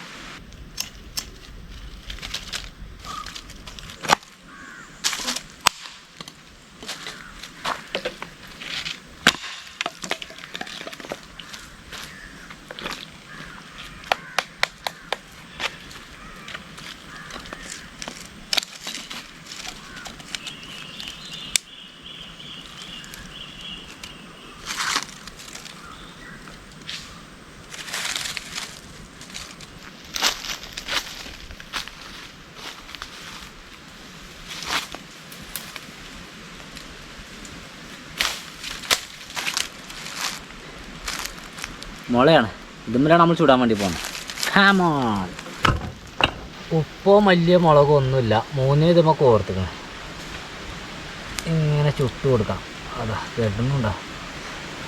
മുളയാണ്. ഇതുമ്മലാണ് നമ്മൾ ചൂടാൻ വേണ്ടി പോകുന്നത്. ഹാമോൺ. ഉപ്പോ വലിയ മുളകോ ഒന്നുമില്ല. 3 ഇതുമ്പോൾ കോർത്തിക്കണം. ഇങ്ങനെ ചുട്ട് കൊടുക്കാം. അതാ കേട്ടുന്നുണ്ടോ?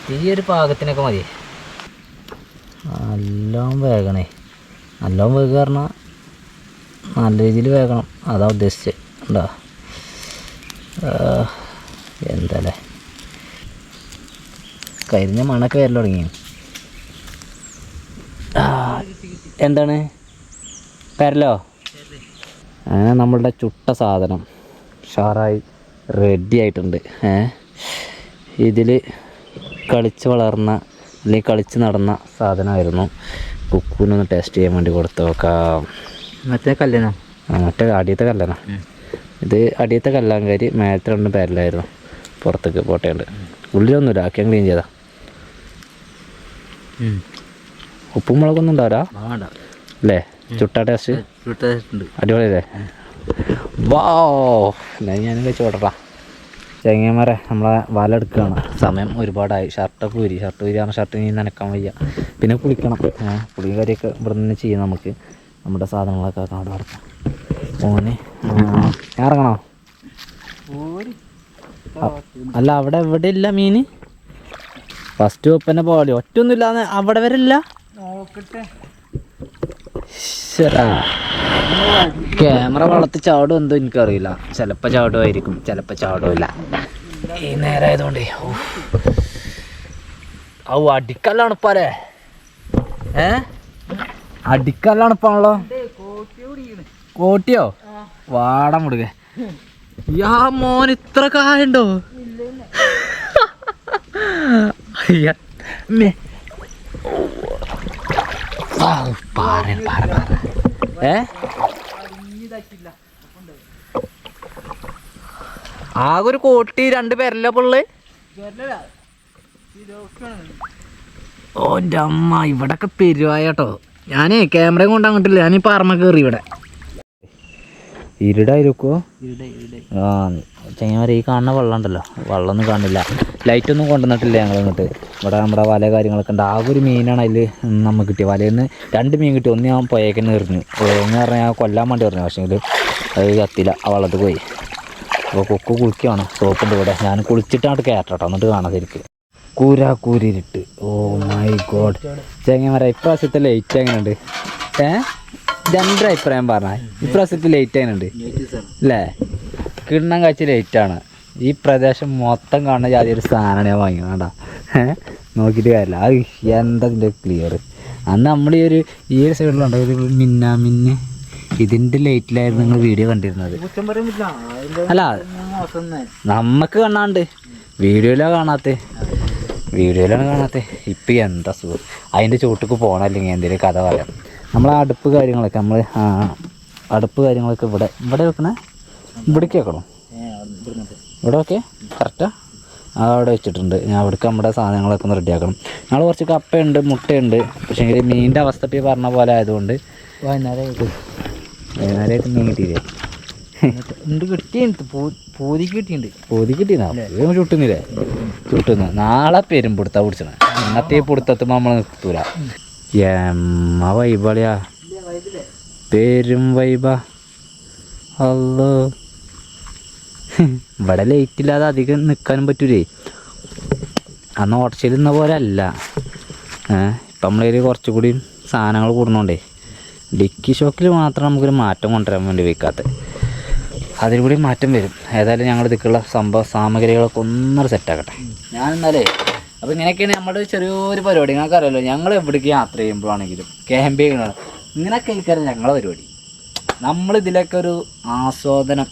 തീ ഒരു പാകത്തിനൊക്കെ മതി. നല്ലോണം വേഗണേ. നല്ലോണം വേഗം പറഞ്ഞാൽ നല്ല രീതിയിൽ വേഗണം. അതാ ഉദ്ദേശിച്ചത്. ഉണ്ടോ? എന്താല്ലേ കരിഞ്ഞ മണൊക്കെ വരൽ തുടങ്ങി. എന്താണ് പരലോ? അങ്ങനെ നമ്മളുടെ ചുട്ട സാധനം ഷാറായി റെഡി ആയിട്ടുണ്ട്. ഇതിൽ കളിച്ച് വളർന്ന അല്ലെങ്കിൽ കളിച്ച് നടന്ന സാധനമായിരുന്നു. കുക്കൂനൊന്ന് ടേസ്റ്റ് ചെയ്യാൻ വേണ്ടി കൊടുത്തു നോക്കാം. മറ്റേ കല്യാണം മറ്റേ അടിയത്തെ കല്ലാണ്. ഇത് അടിയത്തെ കല്ലാങ്കാരി. മേലത്തെ 2 പേരിലായിരുന്നു. പുറത്തേക്ക് പോട്ടയുണ്ട്. ഉള്ളിലൊന്നുമില്ല. ആക്കി ക്ലീൻ ചെയ്താ. ഉപ്പും മുളകൊന്നും ഉണ്ടാവില്ല അല്ലേ? ചുട്ട ടേസ്റ്റ് അടിപൊളിയല്ലേ? വാ ഞാനും കഴിച്ച് പോട്ടട്ടാ. ചെങ്ങന്മാരെ നമ്മളെ വല എടുക്കുകയാണ്. സമയം ഒരുപാടായി. ഷർട്ട് ഊരി കാരണം ഷർട്ട് ഇനി നനക്കാൻ വയ്യ. പിന്നെ കുളിക്കണം. കുളിയും കാര്യമൊക്കെ ഇവിടെ നിന്ന് ചെയ്യും. നമുക്ക് നമ്മുടെ സാധനങ്ങളൊക്കെ അവിടെ നടത്താം. ഓന് ഞാൻ ഇറങ്ങണോ? അല്ല അവിടെ എവിടെ ഇല്ല മീൻ. ഫസ്റ്റ് ഒപ്പന്നെ പോലെ ഒറ്റൊന്നുമില്ലാന്ന് അവിടെ വരെ ഇല്ല. ക്യാമറ വളർത്തി ചാടും എന്തോ എനിക്കറിയില്ല. ചിലപ്പോൾ ചാടുമായിരിക്കും, ചിലപ്പോൾ ചാടുമില്ല. ഈ നേരമായതുകൊണ്ട് അടിക്കല്ലാണിപ്പാലേ. അടിക്കല്ലാണിപ്പാണല്ലോ. കോട്ടിയോ? വാടം മുടുക. യാ മോൻ ഇത്ര കായുണ്ടോ? ആകെ ഒരു കോട്ടി 2 പേരല്ലേ പുള്ളി. ഓൻ്റെ അമ്മ ഇവിടൊക്കെ പെരുവായട്ടോ. ഞാനേ ക്യാമറയും കൊണ്ട് അങ്ങോട്ടില്ല. ഞാനീ പറമ്പ കയറി ഇവിടെ. ഇരുടായിരിക്കോ? ആ ചെങ്ങന്മാരെ ഈ കാണുന്ന വെള്ളം ഉണ്ടല്ലോ, വെള്ളമൊന്നും കാണില്ല. ലൈറ്റൊന്നും കൊണ്ടുവന്നിട്ടില്ല ഞങ്ങൾ ഇങ്ങോട്ട്. ഇവിടെ നമ്മുടെ വല കാര്യങ്ങളൊക്കെ ഉണ്ട്. ആകെ ഒരു മീനാണ് അതിൽ നമുക്ക് കിട്ടിയത്. വലയിൽ നിന്ന് 2 മീൻ കിട്ടി. ഒന്ന് ഞാൻ പുഴയ്ക്കന്നെ എറിഞ്ഞു. എന്ന് പറഞ്ഞാൽ ഞാൻ കൊല്ലാൻ വേണ്ടി എറിഞ്ഞു. പക്ഷേ അത് കത്തില്ല. ആ വെള്ളത്തിൽ പോയി. അപ്പോൾ കൊക്ക് കുളിക്കുകയാണ്. സോപ്പുണ്ട് ഇവിടെ. ഞാൻ കുളിച്ചിട്ട് അങ്ങോട്ട് കയറ്റട്ടോ, എന്നിട്ട് കാണാം ശരിക്ക്. കൂരിട്ട്. Oh my God. ചെങ്ങന്മാരെ ഇപ്രാവശ്യത്തെ ലൈറ്റ് എങ്ങനെയുണ്ട്? 2 അഭിപ്രായം പറഞ്ഞാൽ ഇപ്രാവശ്യത്തെ ലൈറ്റ് എങ്ങനെയുണ്ട് അല്ലേ? കിണ്ണം കാഴ്ച ലൈറ്റാണ്. ഈ പ്രദേശം മൊത്തം കാണുന്ന ജാതി ഒരു സാധനമാണ് ഞാൻ വാങ്ങിയത്. വേണ്ട നോക്കിയിട്ട് കാര്യമില്ല. അത് എന്താ ഇതിൻ്റെ ക്ലിയർ. അന്ന് നമ്മൾ ഈ ഒരു സൈഡിലുണ്ട് ഒരു മിന്നെ ഇതിൻ്റെ ലൈറ്റിലായിരുന്നു നിങ്ങൾ വീഡിയോ കണ്ടിരുന്നത്. അല്ല നമുക്ക് കാണാണ്ട് വീഡിയോയിലാണ് കാണാത്ത. ഇപ്പം എന്താ സുഖം. അതിൻ്റെ ചുവട്ടിക്ക് പോകണം. അല്ലെങ്കിൽ എന്തെങ്കിലും കഥ പറയാം. നമ്മളെ അടുപ്പ് കാര്യങ്ങളൊക്കെ ഇവിടെ വെക്കണേ. ഇവിടേക്ക് വെക്കണം. ഇവിടെ ഓക്കെ കറക്റ്റാ. അവിടെ വെച്ചിട്ടുണ്ട്. ഞാൻ അവിടേക്ക് നമ്മുടെ സാധനങ്ങളൊക്കെ ഒന്ന് റെഡിയാക്കണം. ഞങ്ങൾ കുറച്ച് കപ്പയുണ്ട്, മുട്ടയുണ്ട്. പക്ഷേ മീനിൻ്റെ അവസ്ഥ ഇപ്പോൾ പറഞ്ഞ പോലെ ആയതുകൊണ്ട് വൈകുന്നേരമായിട്ട് മീൻ കിട്ടിയില്ലേ? ചുട്ടുന്നില്ലേ? ചുട്ടുന്നു. നാളെ പെരുമ്പുടുത്താ പിടിച്ചത്. ഇന്നത്തെ പിടുത്തത്തുമ്പോൾ നമ്മൾ നിർത്തൂല. എമ്മ വൈബളിയാ, പെരും വൈബാ. അല്ലോ ഇവിടെ ലൈറ്റ് ഇല്ലാതെ അധികം നിൽക്കാനും പറ്റൂലേ. അന്ന് ഓട്ടോയിൽ നിന്ന പോലെ അല്ല. ഇപ്പം നമ്മളതിൽ കുറച്ചുകൂടി സാധനങ്ങൾ കൂടുന്നോണ്ടേ ഡിക്കി ഷോക്കിൽ മാത്രം നമുക്കൊരു മാറ്റം കൊണ്ടുവരാൻ വേണ്ടി വയ്ക്കാത്ത. അതിൽ കൂടി മാറ്റം വരും. ഏതായാലും ഞങ്ങൾ ഇതിക്കുള്ള സാമഗ്രികളൊക്കെ ഒന്നൊരു സെറ്റാക്കട്ടെ. ഞാനെന്നാലേ അപ്പോൾ ഇങ്ങനെയൊക്കെയാണ് നമ്മുടെ ചെറിയൊരു പരിപാടി. നിങ്ങൾക്ക് അറിയാമല്ലോ, ഞങ്ങൾ എവിടേക്ക് യാത്ര ചെയ്യുമ്പോഴാണെങ്കിലും ക്യാമ്പ് ചെയ്യണം ഇങ്ങനെയൊക്കെ ആയിരിക്കും ഞങ്ങളെ പരിപാടി. നമ്മളിതിലൊക്കെ ഒരു ആസ്വാദനം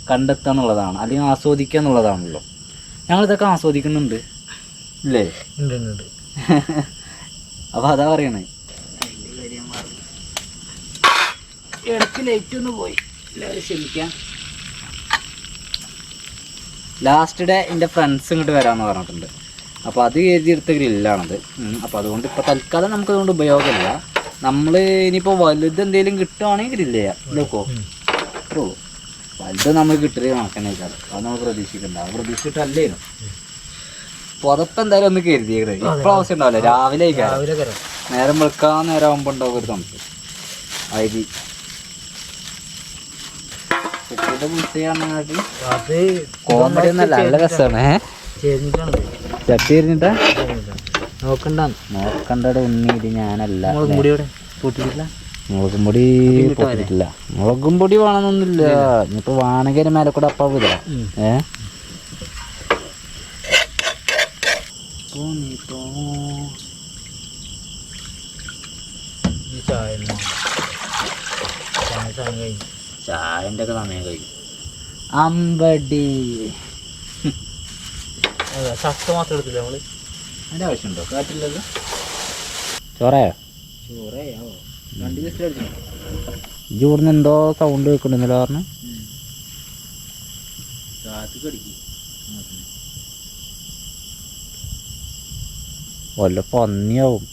കണ്ടെത്തുക എന്നുള്ളതാണ്, അല്ലെങ്കിൽ ആസ്വദിക്കുക എന്നുള്ളതാണല്ലോ. ഞങ്ങളിതൊക്കെ ആസ്വദിക്കുന്നുണ്ട് ഇല്ലേ? അപ്പോൾ അതാ പറയണേ. ഇടയ്ക്ക് ലൈറ്റ് ഒന്ന് പോയി, ക്ഷമിക്കാം. ലാസ്റ്റ് ഡേ എൻ്റെ ഫ്രണ്ട്സ് ഇങ്ങോട്ട് വരാമെന്ന് പറഞ്ഞിട്ടുണ്ട്. അപ്പോൾ അത് എഴുതിയെടുത്ത ഗ്രില്ലാണത്. അപ്പോൾ അതുകൊണ്ട് ഇപ്പോൾ തൽക്കാലം നമുക്കതുകൊണ്ട് ഉപയോഗമില്ല. നമ്മൾ ഇനിയിപ്പോൾ വലുത് എന്തെങ്കിലും കിട്ടുവാണെങ്കിൽ ഗ്രില്ല് ചെയ്യാം. നോക്കോ ഓ വലുത് നമ്മൾ കിട്ടുക കണക്കന്നെ വെച്ചാൽ അത് നമ്മൾ പ്രതീക്ഷിക്കണ്ട. പ്രതീക്ഷിച്ചിട്ടല്ലേനും. പുതപ്പ് എന്തായാലും ഒന്ന് കരുതിയത് ഇപ്പൊ ആവശ്യം ഉണ്ടാവില്ല രാവിലെ നേരം വെളുക്കാൻ നേരം ആകുമ്പോ ഉണ്ടാവും ഒരു തണുപ്പ് അരി കോമഡി ഒന്നല്ല നല്ല രസമാണ് ചട്ടി എറിഞ്ഞിട്ടാ നോക്കണ്ടടെ ഉണ്ണി ഇത് ഞാനല്ല മുളകും പൊടി പൊട്ടിട്ടില്ല മുളകും പൊടി വേണമെന്നൊന്നുമില്ല ഇനിയിപ്പോ വാണകേര മേലെ കൂടെ അപ്പാ വിടാ ചായന്റെ ഒക്കെ സമയം കഴിയും അമ്പടി ചക്ക മാത്രം എടുത്തില്ല നമ്മള് അതിന്റെ ആവശ്യമുണ്ടോ കാറ്റില്ലല്ലോ ചോറയോ ചോറയോ 2 ദിവസം അടിച്ചു ഇവിടുന്ന് എന്തോ സൗണ്ട് കേൾക്കണ്ടെന്നല്ലോ പറഞ്ഞു കാത്ത് കടിക്കും വല്ല പന്നിയാവും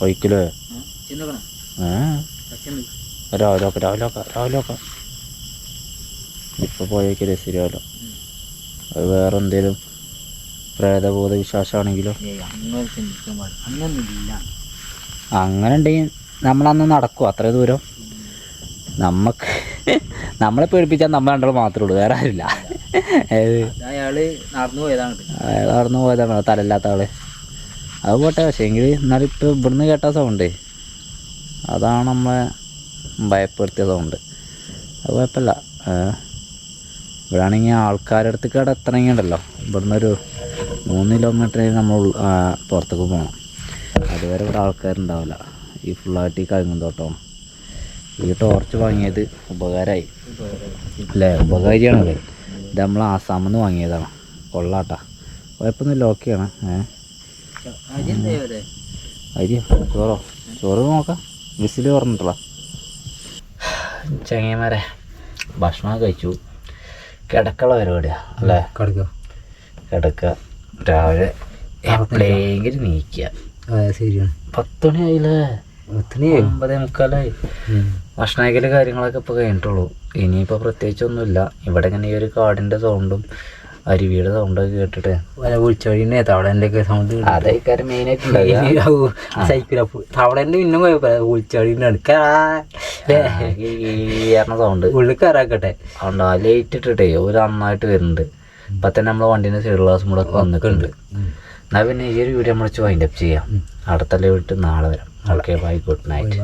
ഒഴിക്കലേ രാവിലെ ഇപ്പൊ പോയേക്കല്ലേ ശരിയാവല്ലോ അത് വേറെ എന്തേലും പ്രേതബോധ വിശ്വാസമാണെങ്കിലോ അങ്ങനെ ഉണ്ടെങ്കിൽ നമ്മളന്ന് നടക്കും അത്ര ദൂരം നമ്മളെ പേടിപ്പിച്ചാൽ നമ്മൾ രണ്ടാൾ മാത്രമേ ഉള്ളൂ വേറെ ആരില്ല അയാള് നടന്നു പോയതാണ് തലയില്ലാത്ത ആള് അത് പോട്ടെ പക്ഷേ എങ്കിൽ എന്നാലും ഇപ്പം ഇവിടുന്ന് കേട്ട സൗണ്ട് അതാണ് നമ്മളെ ഭയപ്പെടുത്തിയ സൗണ്ട് അത് കുഴപ്പമില്ല ഇവിടെ ആണെങ്കിൽ ആൾക്കാരുടെ അടുത്തേക്ക് അവിടെ എത്തണമെങ്കിൽ ഉണ്ടല്ലോ ഇവിടുന്ന് ഒരു 3 കിലോമീറ്റർ നമ്മൾ പുറത്തേക്ക് പോകണം അതുവരെ ഇവിടെ ആൾക്കാരുണ്ടാവില്ല ഈ ഫുള്ളായിട്ട് ഈ കഴുകുന്തോട്ടമാണ് ഈ ടോർച്ച് വാങ്ങിയത് ഉപകാരമായി അല്ലേ ഉപകാരിയാണല്ലേ ഇത് നമ്മൾ ആസാമിൽ നിന്ന് വാങ്ങിയതാണ് കൊള്ളാട്ടാ കുഴപ്പമൊന്നുമില്ല ഓക്കെയാണ് അരി ചോറ് നോക്കാം വിസിൽ പറഞ്ഞിട്ടുള്ള ചങ്ങന്മാരെ ഭക്ഷണം കഴിച്ചു കിടക്കുള്ള പരിപാടിയാണ് അല്ലേ കിടക്കുക രാവിലെ എപ്പോഴെങ്കിലും നീക്കുക ശരിയാണ് 10 മണിയായില്ലേ 9:45 ഭക്ഷണം കഴിക്കല് കാര്യങ്ങളൊക്കെ ഇപ്പോൾ കഴിഞ്ഞിട്ടുള്ളൂ ഇനിയിപ്പോൾ പ്രത്യേകിച്ചൊന്നുമില്ല ഇവിടെ ഇങ്ങനെ ഈ ഒരു കാടിൻ്റെ സൗണ്ടും അരുവിയുടെ സൗണ്ടൊക്കെ കേട്ടിട്ട് വിളിച്ചോഴിനെ തവളേൻ്റെ ഒക്കെ സൗണ്ട് അതായിക്കാരം മെയിനായിട്ടുള്ള സൈക്കിള തവളേൻ്റെ പിന്നെ കുഴപ്പമില്ല വിളിച്ചോഴിൻ്റെ സൗണ്ട് ഉള്ളിൽ കയറാക്കട്ടെ അതുകൊണ്ടോ ലേറ്റ് ഇട്ടിട്ടേ ഒരു നന്നായിട്ട് വരുന്നുണ്ട് ഇപ്പം തന്നെ നമ്മളെ വണ്ടീൻ്റെ സൈഡ് ഗ്ലാസും കൂടെ വന്നിട്ടുണ്ട് എന്നാൽ പിന്നെ ഈ ഒരു വീഡിയോ നമ്മൾ വൈൻഡപ്പ് ചെയ്യാം അടുത്ത ലൈവ് ഇട്ട് നാളെ വരാം ഓക്കെ ബൈ ഗുഡ് നൈറ്റ്